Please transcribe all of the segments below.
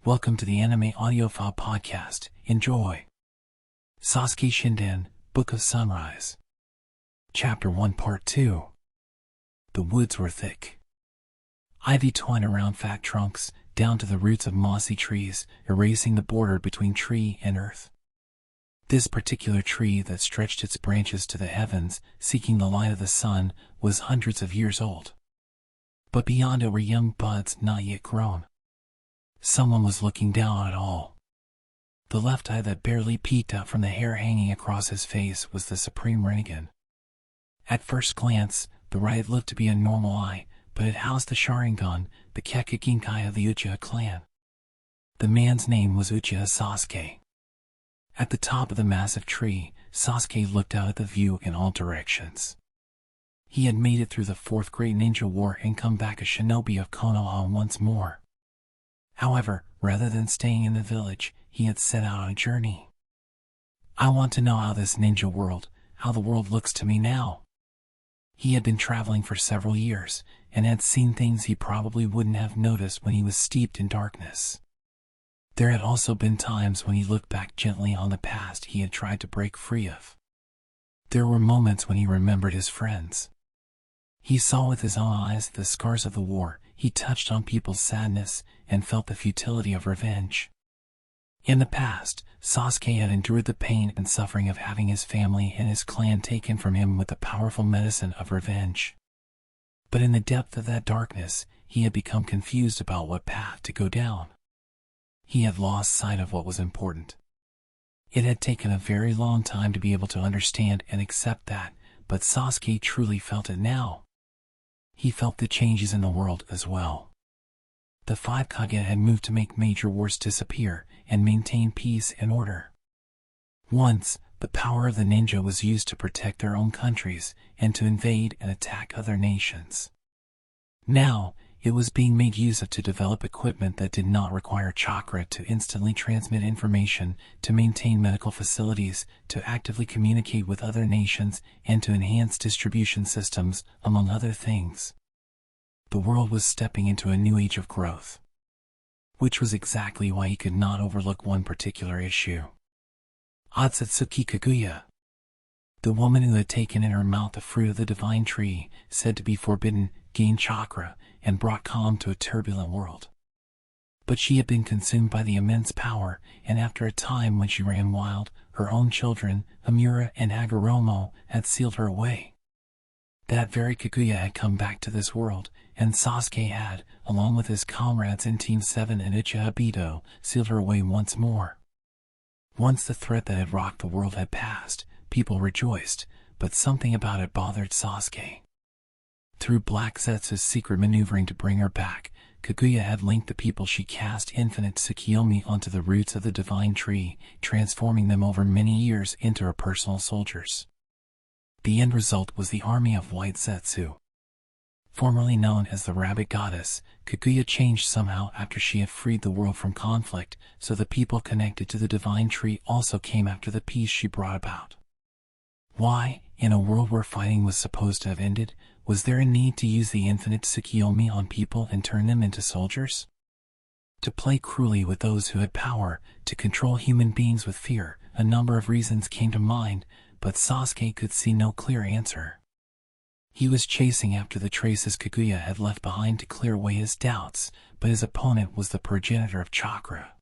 Welcome to the Anime Audiophile Podcast. Enjoy. Sasuke Shinden, Book of Sunrise. Chapter 1 Part 2. The woods were thick. Ivy twined around fat trunks, down to the roots of mossy trees, erasing the border between tree and earth. This particular tree that stretched its branches to the heavens, seeking the light of the sun, was hundreds of years old. But beyond it were young buds not yet grown. Someone was looking down at all. The left eye that barely peeked out from the hair hanging across his face was the supreme Rinnegan. At first glance, the right looked to be a normal eye, but it housed the Sharingan, the Kekakinkai of the Uchiha clan. The man's name was Uchiha Sasuke. At the top of the massive tree, Sasuke looked out at the view in all directions. He had made it through the fourth great ninja war and come back a shinobi of Konoha once more. However, rather than staying in the village, he had set out on a journey. I want to know how this ninja world, how the world looks to me now. He had been traveling for several years, and had seen things he probably wouldn't have noticed when he was steeped in darkness. There had also been times when he looked back gently on the past he had tried to break free of. There were moments when he remembered his friends. He saw with his own eyes the scars of the war, he touched on people's sadness, and felt the futility of revenge. In the past, Sasuke had endured the pain and suffering of having his family and his clan taken from him with the powerful medicine of revenge. But in the depth of that darkness, he had become confused about what path to go down. He had lost sight of what was important. It had taken a very long time to be able to understand and accept that, but Sasuke truly felt it now. He felt the changes in the world as well. The five Kage had moved to make major wars disappear and maintain peace and order. Once, the power of the ninja was used to protect their own countries and to invade and attack other nations. Now, it was being made use of to develop equipment that did not require chakra to instantly transmit information, to maintain medical facilities, to actively communicate with other nations, and to enhance distribution systems, among other things. The world was stepping into a new age of growth. Which was exactly why he could not overlook one particular issue. Otsutsuki Kaguya. The woman who had taken in her mouth the fruit of the divine tree, said to be forbidden, gained chakra, and brought calm to a turbulent world. But she had been consumed by the immense power, and after a time when she ran wild, her own children, Amura and Hagoromo, had sealed her away. That very Kaguya had come back to this world, and Sasuke had, along with his comrades in Team 7 and Uchiha Bido, sealed her away once more. Once the threat that had rocked the world had passed, people rejoiced, but something about it bothered Sasuke. Through Black Zetsu's secret maneuvering to bring her back, Kaguya had linked the people she cast infinite Tsukiyomi onto the roots of the divine tree, transforming them over many years into her personal soldiers. The end result was the army of White Zetsu. Formerly known as the Rabbit Goddess, Kaguya changed somehow after she had freed the world from conflict, so the people connected to the divine tree also came after the peace she brought about. Why, in a world where fighting was supposed to have ended, was there a need to use the infinite Tsukiyomi on people and turn them into soldiers? To play cruelly with those who had power, to control human beings with fear, a number of reasons came to mind, but Sasuke could see no clear answer. He was chasing after the traces Kaguya had left behind to clear away his doubts, but his opponent was the progenitor of chakra.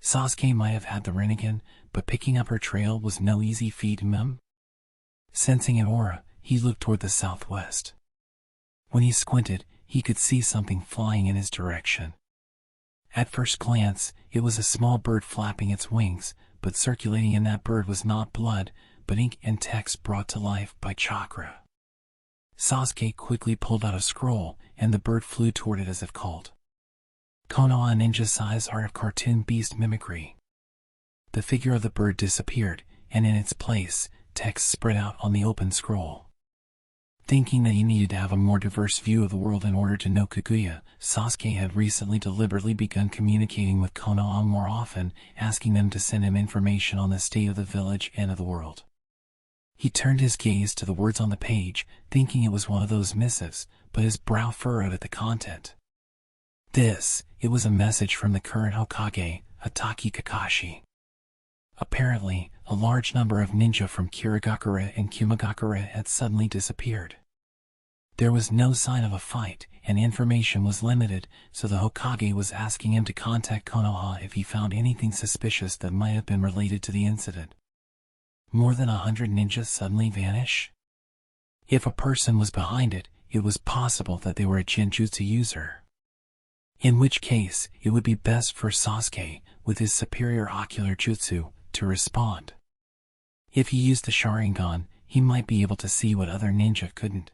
Sasuke might have had the Rinnegan, but picking up her trail was no easy feat to him. Sensing an aura, he looked toward the southwest. When he squinted, he could see something flying in his direction. At first glance, it was a small bird flapping its wings, but circulating in that bird was not blood, but ink and text brought to life by chakra. Sasuke quickly pulled out a scroll, and the bird flew toward it as if called. Konoha ninja-size art of cartoon beast mimicry. The figure of the bird disappeared, and in its place, text spread out on the open scroll. Thinking that he needed to have a more diverse view of the world in order to know Kaguya, Sasuke had recently deliberately begun communicating with Konoha more often, asking them to send him information on the state of the village and of the world. He turned his gaze to the words on the page, thinking it was one of those missives, but his brow furrowed at the content. It was a message from the current Hokage, Itachi Kakashi. Apparently, a large number of ninja from Kirigakure and Kumagakure had suddenly disappeared. There was no sign of a fight, and information was limited, so the Hokage was asking him to contact Konoha if he found anything suspicious that might have been related to the incident. More than 100 ninjas suddenly vanish? If a person was behind it, it was possible that they were a Genjutsu user. In which case, it would be best for Sasuke, with his superior ocular jutsu, to respond. If he used the Sharingan, he might be able to see what other ninja couldn't.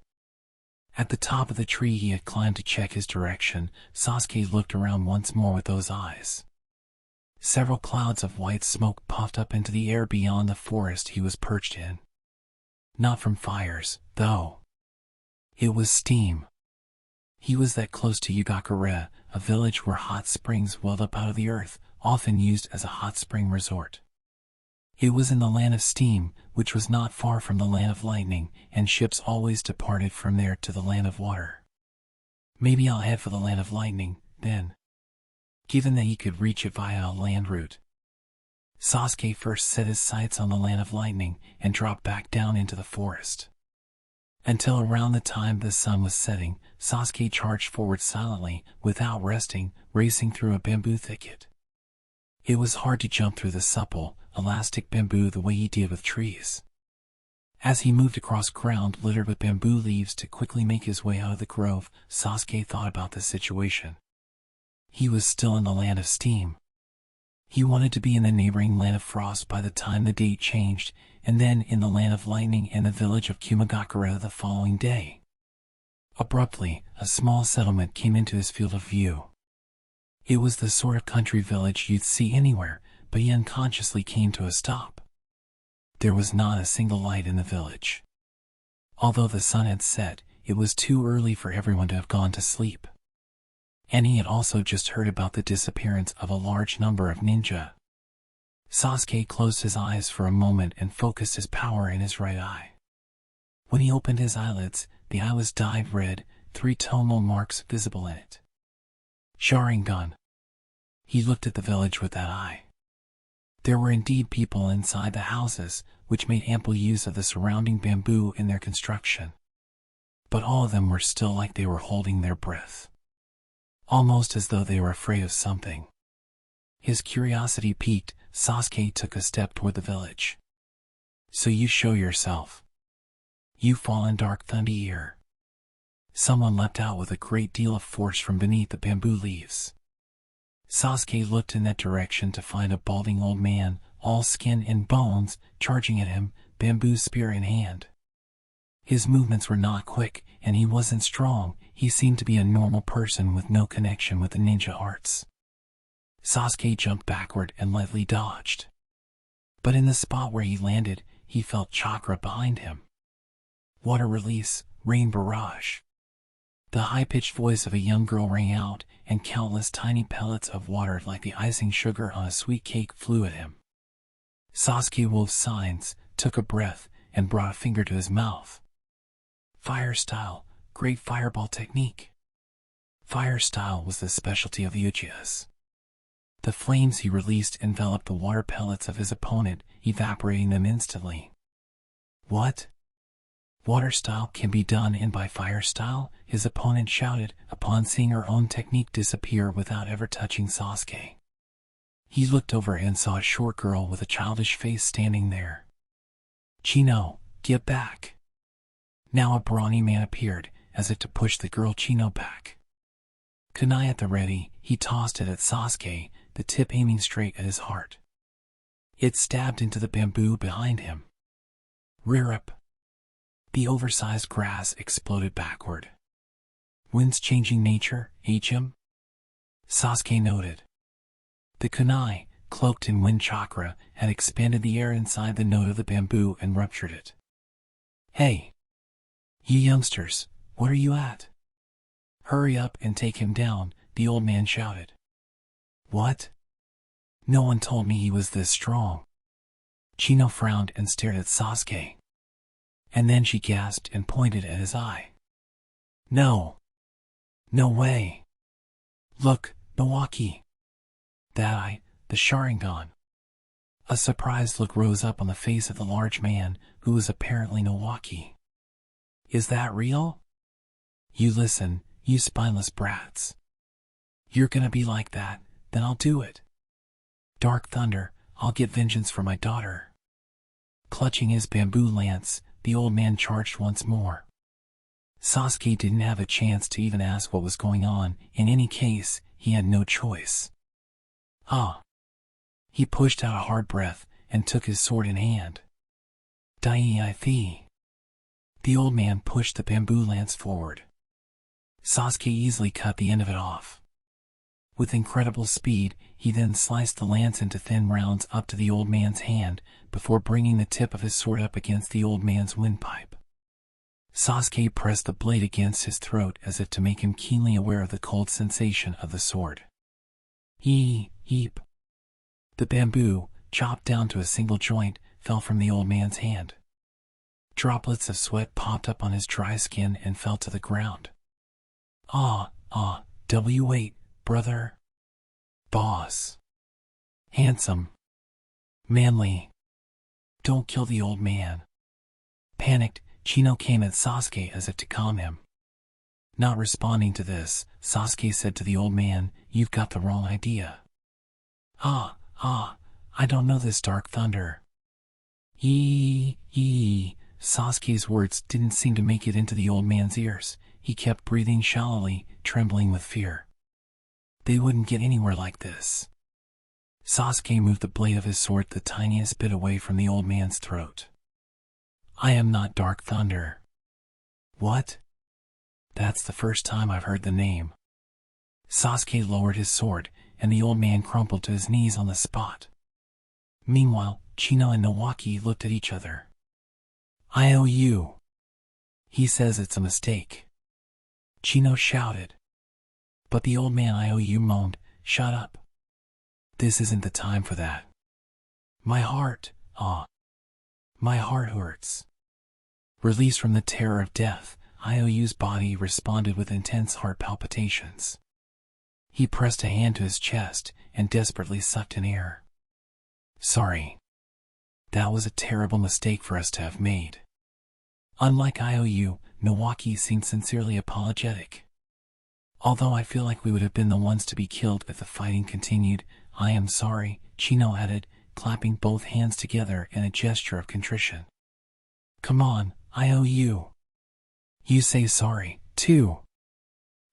At the top of the tree he had climbed to check his direction, Sasuke looked around once more with those eyes. Several clouds of white smoke puffed up into the air beyond the forest he was perched in. Not from fires, though. It was steam. He was that close to Yugakure, a village where hot springs welled up out of the earth, often used as a hot spring resort. It was in the land of steam, which was not far from the land of lightning, and ships always departed from there to the land of water. Maybe I'll head for the land of lightning, then. Given that he could reach it via a land route. Sasuke first set his sights on the land of lightning, and dropped back down into the forest. Until around the time the sun was setting, Sasuke charged forward silently, without resting, racing through a bamboo thicket. It was hard to jump through the supple, elastic bamboo the way he did with trees. As he moved across ground littered with bamboo leaves to quickly make his way out of the grove, Sasuke thought about the situation. He was still in the land of steam. He wanted to be in the neighboring land of frost by the time the date changed, and then in the land of lightning and the village of Kumagakure the following day. Abruptly, a small settlement came into his field of view. It was the sort of country village you'd see anywhere, but he unconsciously came to a stop. There was not a single light in the village. Although the sun had set, it was too early for everyone to have gone to sleep. And he had also just heard about the disappearance of a large number of ninja. Sasuke closed his eyes for a moment and focused his power in his right eye. When he opened his eyelids, the eye was dyed red, 3 tonal marks visible in it. Sharingan. He looked at the village with that eye. There were indeed people inside the houses, which made ample use of the surrounding bamboo in their construction. But all of them were still like they were holding their breath. Almost as though they were afraid of something. His curiosity piqued, Sasuke took a step toward the village. So you show yourself. You fallen dark thunder. Someone leapt out with a great deal of force from beneath the bamboo leaves. Sasuke looked in that direction to find a balding old man, all skin and bones, charging at him, bamboo spear in hand. His movements were not quick, and he wasn't strong. He seemed to be a normal person with no connection with the ninja arts. Sasuke jumped backward and lightly dodged. But in the spot where he landed, he felt chakra behind him. Water release, rain barrage. The high-pitched voice of a young girl rang out, and countless tiny pellets of water like the icing sugar on a sweet cake flew at him. Sasuke wove signs, took a breath, and brought a finger to his mouth. Fire style, great fireball technique. Fire style was the specialty of the Uchihas. The flames he released enveloped the water pellets of his opponent, evaporating them instantly. What? Water style can be done in by fire style? His opponent shouted, upon seeing her own technique disappear without ever touching Sasuke. He looked over and saw a short girl with a childish face standing there. Chino, get back. Now a brawny man appeared, as if to push the girl Chino back. Kunai at the ready, he tossed it at Sasuke, the tip aiming straight at his heart. It stabbed into the bamboo behind him. Rear up. The oversized grass exploded backward. Wind's changing nature, HM? Sasuke noted. The kunai, cloaked in wind chakra, had expanded the air inside the node of the bamboo and ruptured it. Hey! You youngsters, what are you at? Hurry up and take him down, the old man shouted. What? No one told me he was this strong. Chino frowned and stared at Sasuke. And then she gasped and pointed at his eye. No. No way. Look, Milwaukee. The Sharingan. A surprised look rose up on the face of the large man, who was apparently Milwaukee. Is that real? You listen, you spineless brats. You're gonna be like that, then I'll do it. Dark Thunder, I'll get vengeance for my daughter. Clutching his bamboo lance, the old man charged once more. Sasuke didn't have a chance to even ask what was going on. In any case, he had no choice. He pushed out a hard breath and took his sword in hand. Dai-I-Thi. The old man pushed the bamboo lance forward. Sasuke easily cut the end of it off. With incredible speed, he then sliced the lance into thin rounds up to the old man's hand, before bringing the tip of his sword up against the old man's windpipe. Sasuke pressed the blade against his throat as if to make him keenly aware of the cold sensation of the sword. Heap. The bamboo, chopped down to a single joint, fell from the old man's hand. Droplets of sweat popped up on his dry skin and fell to the ground. W8, brother. Boss. Handsome. Manly. Don't kill the old man. Panicked, Chino came at Sasuke as if to calm him. Not responding to this, Sasuke said to the old man, "You've got the wrong idea." I don't know this Dark Thunder. Sasuke's words didn't seem to make it into the old man's ears. He kept breathing shallowly, trembling with fear. They wouldn't get anywhere like this. Sasuke moved the blade of his sword the tiniest bit away from the old man's throat. I am not Dark Thunder. What? That's the first time I've heard the name. Sasuke lowered his sword, and the old man crumpled to his knees on the spot. Meanwhile, Chino and Milwaukee looked at each other. IOU. He says it's a mistake. Chino shouted. But the old man IOU moaned, "Shut up. This isn't the time for that. My heart hurts." Released from the terror of death, IOU's body responded with intense heart palpitations. He pressed a hand to his chest and desperately sucked in air. Sorry. That was a terrible mistake for us to have made. Unlike IOU, Milwaukee seemed sincerely apologetic. Although I feel like we would have been the ones to be killed if the fighting continued, I am sorry, Chino added, clapping both hands together in a gesture of contrition. Come on, IOU. You say sorry, too.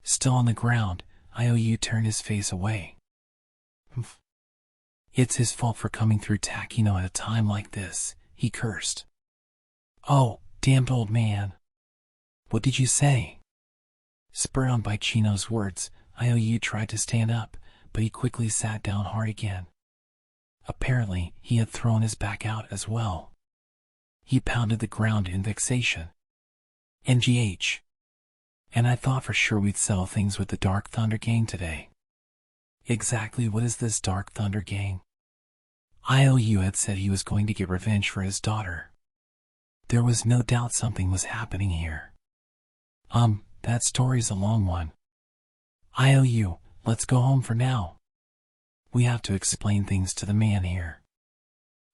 Still on the ground, IOU turned his face away. It's his fault for coming through Takino at a time like this, he cursed. Oh, damned old man. What did you say? Spurred on by Chino's words, IOU tried to stand up, but he quickly sat down hard again. Apparently, he had thrown his back out as well. He pounded the ground in vexation. NGH. And I thought for sure we'd settle things with the Dark Thunder Gang today. Exactly what is this Dark Thunder Gang? IOU had said he was going to get revenge for his daughter. There was no doubt something was happening here. That story's a long one. IOU, let's go home for now. We have to explain things to the man here.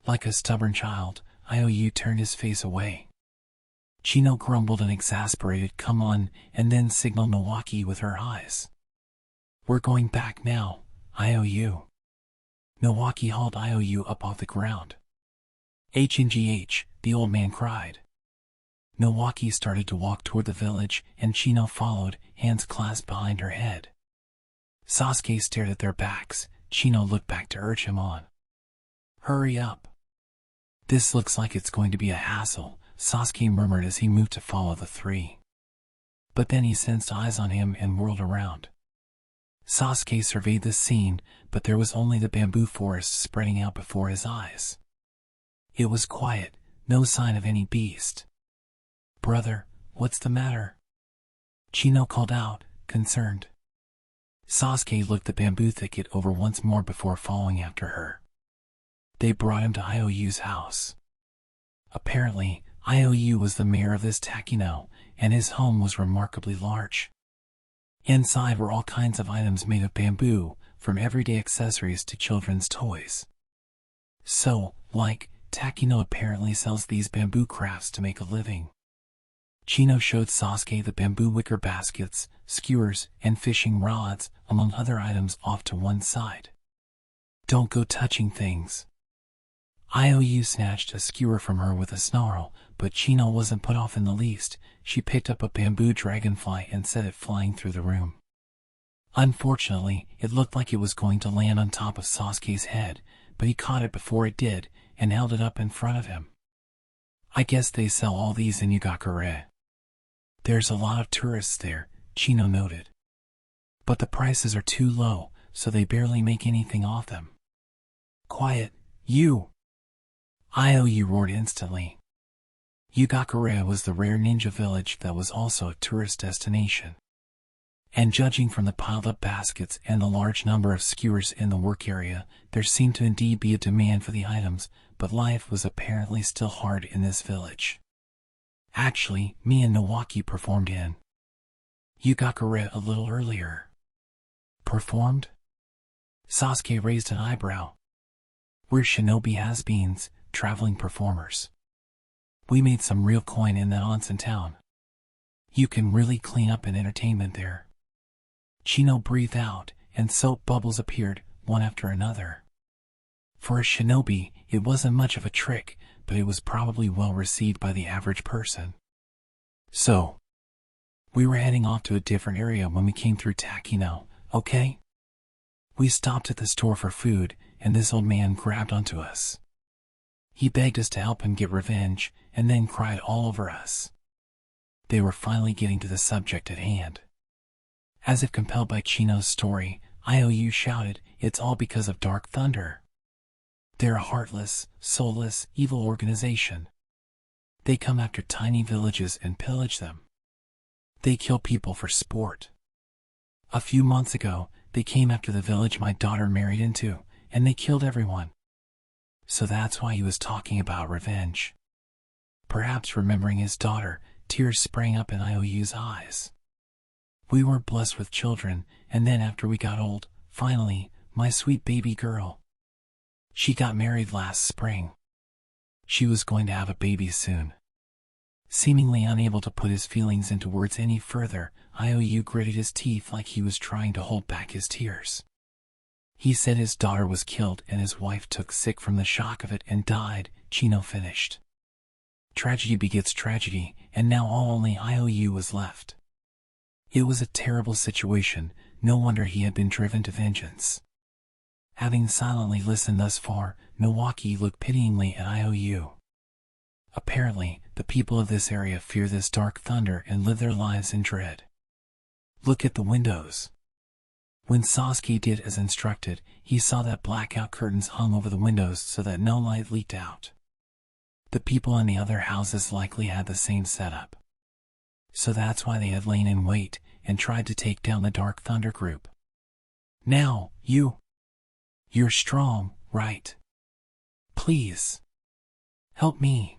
Like a stubborn child, IOU turned his face away. Chino grumbled an exasperated "come on," and then signaled Milwaukee with her eyes. We're going back now, IOU. Milwaukee hauled IOU up off the ground. HNGH, the old man cried. Milwaukee started to walk toward the village, and Chino followed, hands clasped behind her head. Sasuke stared at their backs. Chino looked back to urge him on. Hurry up. This looks like it's going to be a hassle, Sasuke murmured as he moved to follow the three. But then he sensed eyes on him and whirled around. Sasuke surveyed the scene, but there was only the bamboo forest spreading out before his eyes. It was quiet, no sign of any beast. Brother, what's the matter? Chino called out, concerned. Sasuke looked the bamboo thicket over once more before following after her. They brought him to IOU's house. Apparently, IOU was the mayor of this Takino, and his home was remarkably large. Inside were all kinds of items made of bamboo, from everyday accessories to children's toys. So, Takino apparently sells these bamboo crafts to make a living. Chino showed Sasuke the bamboo wicker baskets, skewers, and fishing rods, among other items, off to one side. "Don't go touching things." IOU snatched a skewer from her with a snarl, but Chino wasn't put off in the least. She picked up a bamboo dragonfly and set it flying through the room. Unfortunately, it looked like it was going to land on top of Sasuke's head, but he caught it before it did, and held it up in front of him. "I guess they sell all these in Yugakure. There's a lot of tourists there," Chino noted. "But the prices are too low, so they barely make anything off them." "Quiet, you!" IOU roared instantly. Yugakure was the rare ninja village that was also a tourist destination. And judging from the piled-up baskets and the large number of skewers in the work area, there seemed to indeed be a demand for the items, but life was apparently still hard in this village. Actually, me and Nawaki performed in Yugakure a little earlier. "Performed?" Sasuke raised an eyebrow. "We're shinobi has-beens, traveling performers. We made some real coin in that onsen town. You can really clean up in entertainment there." Chino breathed out, and soap bubbles appeared, one after another. For a shinobi, it wasn't much of a trick, but it was probably well received by the average person. "So, we were heading off to a different area when we came through Takino, okay? We stopped at the store for food, and this old man grabbed onto us. He begged us to help him get revenge, and then cried all over us." They were finally getting to the subject at hand. As if compelled by Chino's story, IOU shouted, "It's all because of Dark Thunder. They're a heartless, soulless, evil organization. They come after tiny villages and pillage them. They kill people for sport. A few months ago, they came after the village my daughter married into, and they killed everyone." So that's why he was talking about revenge. Perhaps remembering his daughter, tears sprang up in IOU's eyes. "We were blessed with children, and then after we got old, finally, my sweet baby girl. She got married last spring. She was going to have a baby soon." Seemingly unable to put his feelings into words any further, IOU gritted his teeth like he was trying to hold back his tears. "He said his daughter was killed and his wife took sick from the shock of it and died," Chino finished. Tragedy begets tragedy, and now only IOU was left. It was a terrible situation, no wonder he had been driven to vengeance. Having silently listened thus far, Nawaki looked pityingly at IOU. Apparently, the people of this area fear this Dark Thunder and live their lives in dread. "Look at the windows." When Sasuke did as instructed, he saw that blackout curtains hung over the windows so that no light leaked out. The people in the other houses likely had the same setup. So that's why they had lain in wait and tried to take down the Dark Thunder group. "Now, you're strong, right? Please, help me."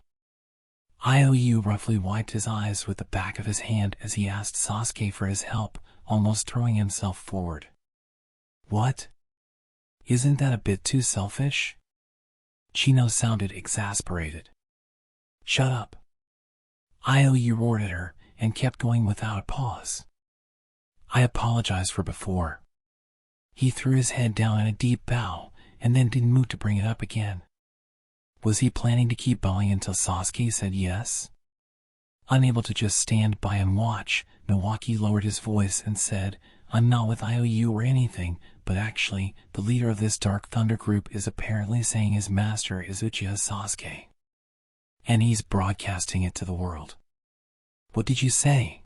IOU roughly wiped his eyes with the back of his hand as he asked Sasuke for his help, almost throwing himself forward. "What? Isn't that a bit too selfish?" Chino sounded exasperated. "Shut up." IOU roared at her, and kept going without a pause. "I apologize for before." He threw his head down in a deep bow, and then didn't move to bring it up again. Was he planning to keep bowing until Sasuke said yes? Unable to just stand by and watch, Nawaki lowered his voice and said, "I'm not with IOU or anything, but actually, the leader of this Dark Thunder group is apparently saying his master is Uchiha Sasuke. And he's broadcasting it to the world." "What did you say?"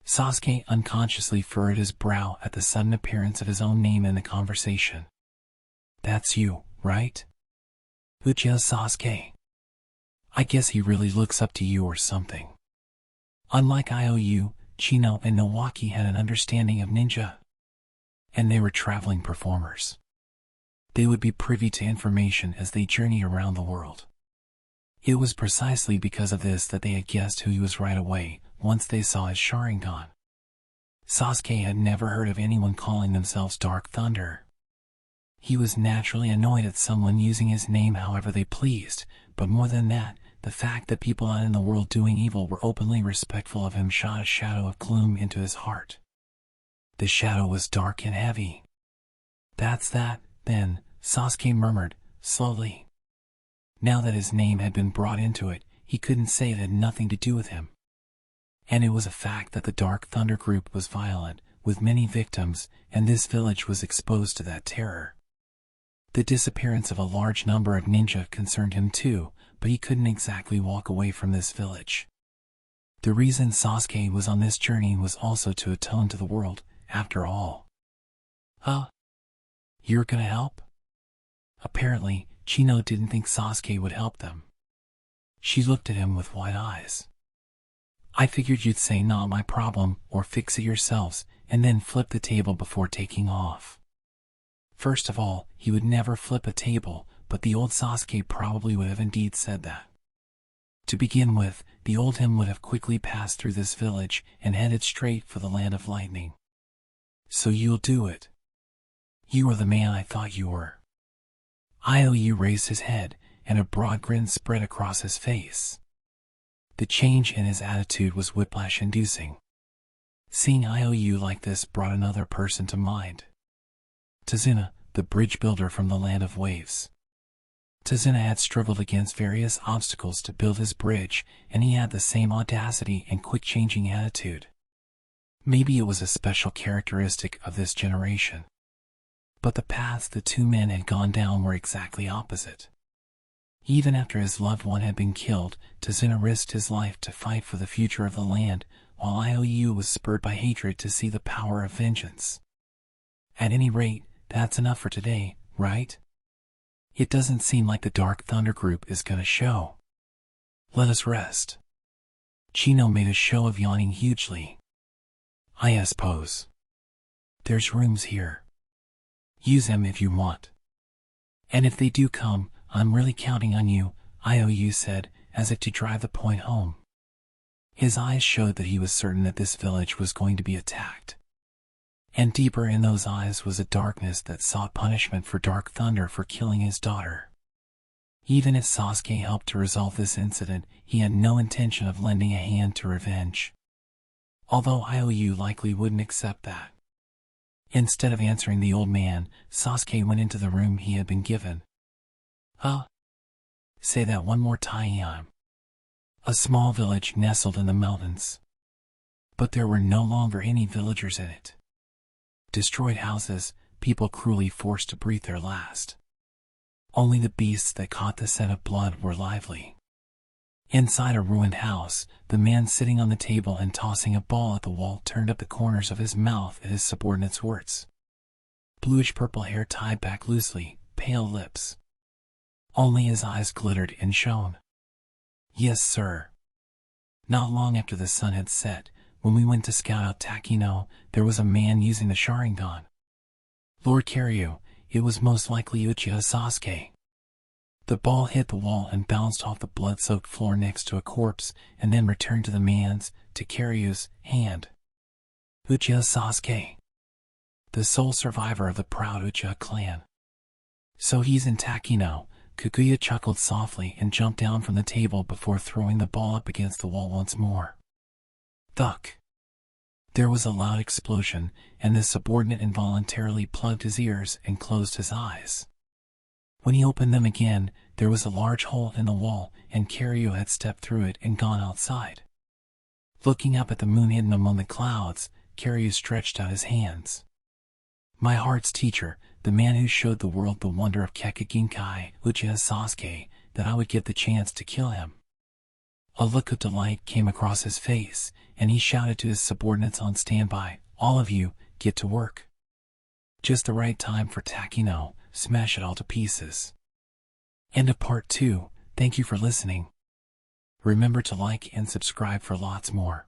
Sasuke unconsciously furrowed his brow at the sudden appearance of his own name in the conversation. "That's you, right? Uchiha Sasuke. I guess he really looks up to you or something." Unlike IOU, Chino and Nawaki had an understanding of ninja. And they were traveling performers. They would be privy to information as they journeyed around the world. It was precisely because of this that they had guessed who he was right away, once they saw his Sharingan. Sasuke had never heard of anyone calling themselves Dark Thunder. He was naturally annoyed at someone using his name however they pleased, but more than that, the fact that people out in the world doing evil were openly respectful of him shot a shadow of gloom into his heart. The shadow was dark and heavy. "That's that, then," Sasuke murmured, slowly. Now that his name had been brought into it, he couldn't say it had nothing to do with him. And it was a fact that the Dark Thunder group was violent, with many victims, and this village was exposed to that terror. The disappearance of a large number of ninja concerned him too, but he couldn't exactly walk away from this village. The reason Sasuke was on this journey was also to atone to the world, after all. You're gonna help?" Apparently, Chino didn't think Sasuke would help them. She looked at him with wide eyes. "I figured you'd say not my problem, or fix it yourselves, and then flip the table before taking off." First of all, he would never flip a table, but the old Sasuke probably would have indeed said that. To begin with, the old him would have quickly passed through this village and headed straight for the land of lightning. "So you'll do it? You are the man I thought you were." Iou raised his head, and a broad grin spread across his face. The change in his attitude was whiplash-inducing. Seeing Iou like this brought another person to mind. Tazuna, the bridge builder from the land of waves. Tazuna had struggled against various obstacles to build his bridge, and he had the same audacity and quick-changing attitude. Maybe it was a special characteristic of this generation. But the paths the two men had gone down were exactly opposite. Even after his loved one had been killed, Tazuna risked his life to fight for the future of the land, while Iou was spurred by hatred to see the power of vengeance. At any rate, that's enough for today, right? It doesn't seem like the Dark Thunder group is gonna show. Let us rest. Chino made a show of yawning hugely. I suppose. There's rooms here. Use them if you want. And if they do come, I'm really counting on you, Iou said, as if to drive the point home. His eyes showed that he was certain that this village was going to be attacked. And deeper in those eyes was a darkness that sought punishment for Dark Thunder for killing his daughter. Even if Sasuke helped to resolve this incident, he had no intention of lending a hand to revenge. Although Iou likely wouldn't accept that. Instead of answering the old man, Sasuke went into the room he had been given. Say that one more time. A small village nestled in the mountains. But there were no longer any villagers in it. Destroyed houses, people cruelly forced to breathe their last. Only the beasts that caught the scent of blood were lively. Inside a ruined house, the man sitting on the table and tossing a ball at the wall turned up the corners of his mouth at his subordinate's words. Bluish-purple hair tied back loosely, pale lips. Only his eyes glittered and shone. Yes, sir. Not long after the sun had set, when we went to scout out Takino, there was a man using the Sharingan. Lord Kiryu, it was most likely Uchiha Sasuke. The ball hit the wall and bounced off the blood-soaked floor next to a corpse, and then returned to the man's, to Kiryu's, hand. Uchiha Sasuke. The sole survivor of the proud Uchiha clan. So he's in Takino. Kaguya chuckled softly and jumped down from the table before throwing the ball up against the wall once more. Thunk. There was a loud explosion, and the subordinate involuntarily plugged his ears and closed his eyes. When he opened them again, there was a large hole in the wall, and Kiryu had stepped through it and gone outside. Looking up at the moon hidden among the clouds, Kiryu stretched out his hands. My heart's teacher, the man who showed the world the wonder of Kekaginkai, Uchiha Sasuke, that I would get the chance to kill him. A look of delight came across his face, and he shouted to his subordinates on standby, all of you, get to work. Just the right time for Takino, smash it all to pieces. End of part 2, thank you for listening. Remember to like and subscribe for lots more.